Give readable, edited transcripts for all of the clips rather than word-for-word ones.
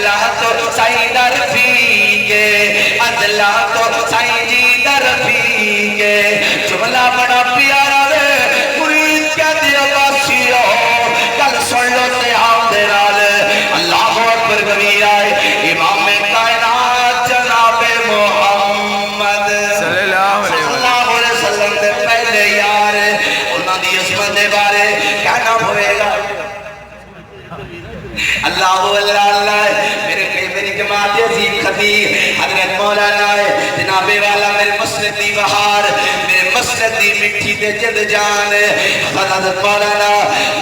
اللہ تو سائیں در فیگے اللہ تو سائیں جی در فیگے جملہ بڑا پیارا وے مرید کیا دیا باسیو کل سن لو سیاب درال اللہ اکبر کبھی آئے امام کائنات جناب محمد صلی اللہ علیہ وسلم دے پہلے یار انہاں دی عظمت دے بارے کہنا ہوئے گا اللہ اللہ میری جماعت عظیم خطیب حضرت مولانا جناب والا میرے مسجد دی بہار میرے مسجد دی مٹھی تے جد جان حضرت مولانا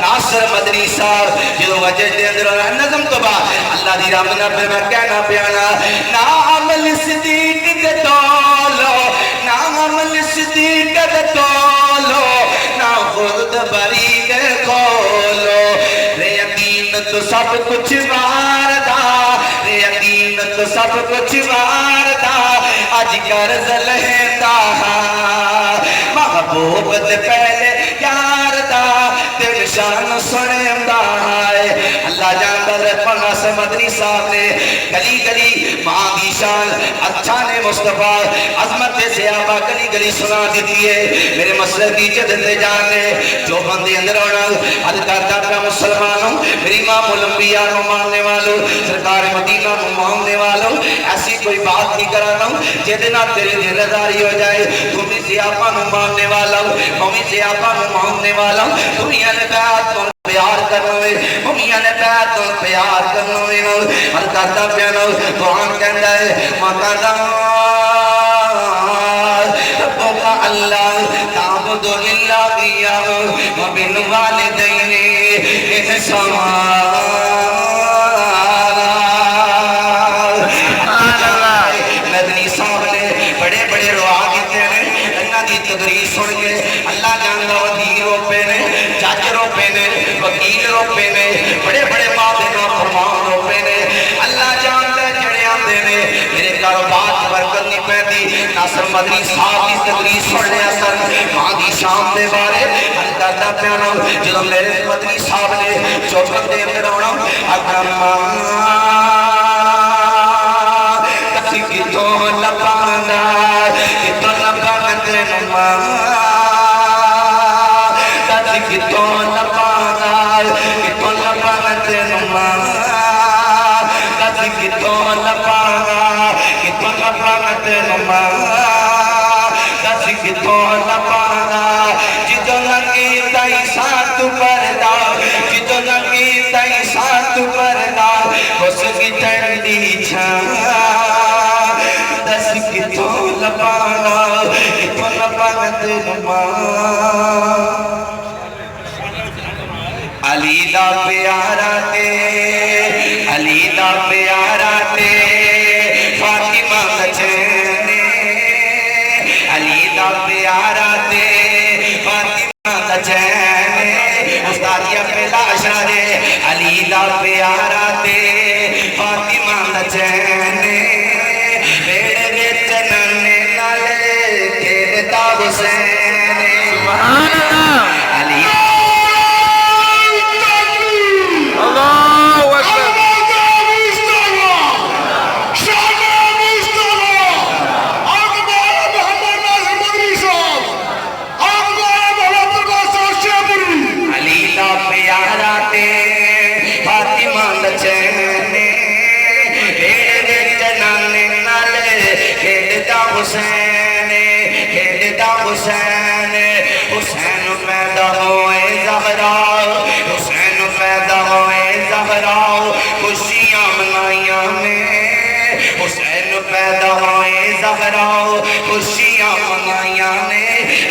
ناصر مدنی صاحب جو وجہ دے اندر نظم تو با اللہ دی رحمت پہ میں کہنا پیانا نا عمل صدیق دے تولو نا عمل صدیق دے تولو نا خود بری دے کھولو رے یقین تو سب کچھ ماردا رے یقین تو سب کچھ ماردا آج قرض لہتا محبوب دے پہلے یار دا تے نشان سنے امدائے اللہ جاندہ دے پڑھنا سے مدنی صاحب نے گلی گلی ماں دی شان اچھا نے مصطفیٰ عظمت سے آبا گلی گلی سنا دیتی ہے میرے مسجد کی جدت جانے جو بندے اندر ہونا حد کرتا پہ مسلمانوں میری امام الانبیاء نو ماننے والوں سرکار مدینہ نو ماننے والوں ایسی کوئی بات نہیں کرانا جدنا تیرے دل رضاری ہو جائے تمہیں سے آپا نو ماننے والا ممی سے آپا نو ماننے والا تمہیں بیعت تو پیار کرنوے ممیاں نے بیعت تو پیار کرنوے ہر کرتا پیانو قرآن کہندا ہے مقدہ ربک اللہ تعبد للہ قیام وبن والدین احسانا مدنی صاحب نے بڑے بڑے روا کیتے ہیں انہاں دی تقریر سن کے اللہ جاندا وزیر روپے نے جج روپے نے وکیل روپے نے بڑے بڑے معاہدے فرمان روپے نے اللہ جاندا جڑے آندے نے میرے کاروبار برکت نہیں پیندی ناصر مدنی صاحب کی تقریر سن لیا سر ماں دی شام دے بارے ہر کرتا پیانا جدو میرے مدنی صاحب نے چوکت دے اندر ہونا اکرم کتوں لپانا کتوں لپانا تینما کتوں لپانا کتوں لپانا تینما کتوں لپانا کتوں لپانا تینما کتوں لپانا جدو لگی تائی ساتھ پردہ جدو لگی تائی ساتھ پردہ اس کی ٹھنڈی چھاں کتوں لپانا کتوں لپانا تینما علی دا پیارا تے علی دا پیارا تے فاطمہ بچنے علی دا پیارا تے فاطمہ بچنے استادیہ پہ لاشا دے علی دا پیارا تے فاطمہ بچنے حسین سبحان اللہ علی اللہ اکبر علی دا پیارا تے فاطمہ بچنے میرے جنانے نالے کھیلتا حسین حسین حسین پیدا ہوئے زہرا حسین پیدا ہوئے زہرا خوشیاں منائیاں میں حسین پیدا ہوئے زہرا خوشیاں منائیاں نے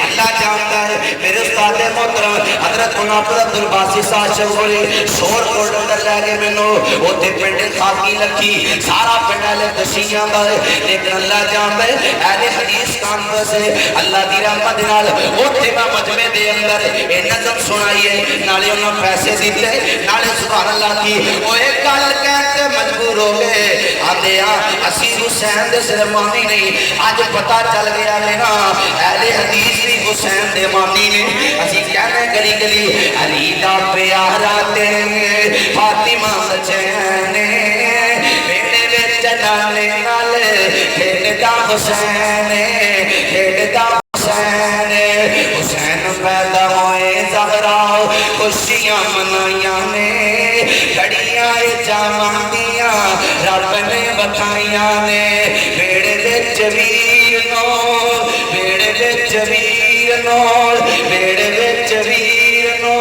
اللہ جانتا ہے میرے استاد محترم حضرت منافر عبدالباسی صاحب شغوری شور کوڑ اندر لے گئے میں نو ہوتے پنڈے خاکی لکھی سارا پنڈالے دشیاں دائے لیکن اللہ جانتا ہے اہل حدیث کانفرنس ہے اللہ دی رحمت نال ہوتے میں مجمع دے اندر اے نظم سنائیے نالے انہوں پیسے دیتے نالے سبحان اللہ کی وہ ایک کال کہتے مجبور ہو گئے آدھے حسین حسین دے صرف مانی نہیں آج پتا چل گیا لینا اہل حدیث بھی حسین دے مانی نے اسی کہنے گلی گلی علی دا پیارا تے فاطمہ بچنے کھیلدا حسین کھیلدا حسین حسین پیدا ہوئے زہرا خوشیاں منائیاں نے گھڑیاں جاماں دیاں رب نے بکھائیاں نے بیڑے وچ ویر نو بیڑے وچ ویر نو بیڑے وچ ویر نو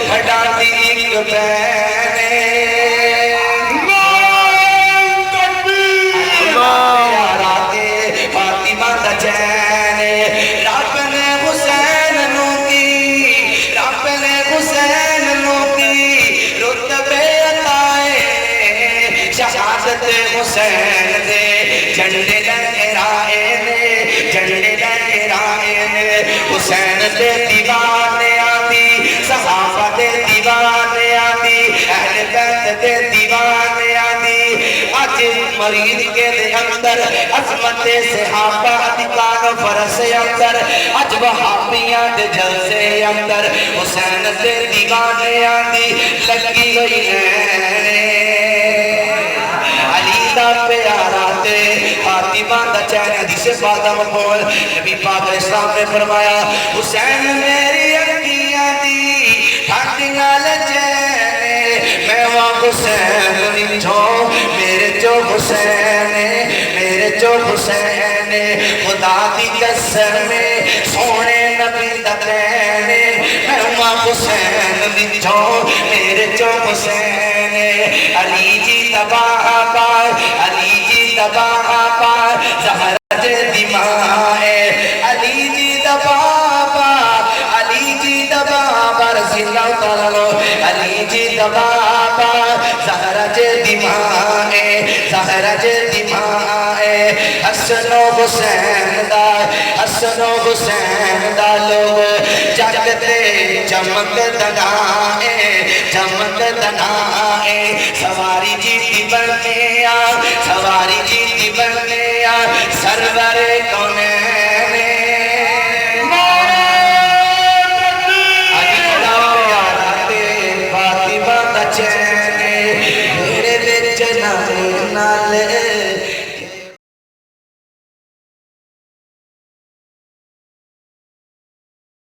کھڑا دی ایک بین فاطمہ دا چین رب نے حسین نو کی رب نے حسین نو کی رتبے عطائے شہادت حسین دے جھنڈے لہرائے نے جھنڈے لہرائے نے حسین دے دیوانے آندی صحابہ دے دیوانے آندی اہل بیت دے دیوانے آندی آج مرید کے دے اندر عظمت صحابہ دکان فرس اندر آج وہابیاں دے جلسے اندر حسین دے دیوانے آندی لگی ہوئی ہے علی دا پیارا تے فاطمہ دا چین حدیث پاک مقبول نبی پاک اسلام نے فرمایا حسین میری اکھیاں دی ٹھنڈیاں لجینے میں وہاں حسین نجھو میرے جو حسین میرے جو حسین خدا دی قسم میں سونے نبی دا کہنے میں وہاں حسین نجھو میرے جو حسین علی جی تباہ پار علی جی تباہ پار زہرہ جے دیمائے علی جی تباہ پار علی جی تباہ پار رضی اللہ تعالیٰ علی جی تباہ پار زہرہ جے دیمائے زہرہ جے دیمائے حسن و حسین دا حسن و حسین دا لوگ جگتے چمک دنائے چمک دنائے سواری جیتی بننے آ سواری جیتی بننے آ سرور کونین اجھڑا پیارا تے فاطمہ دا چین میرے وچ نالے نالے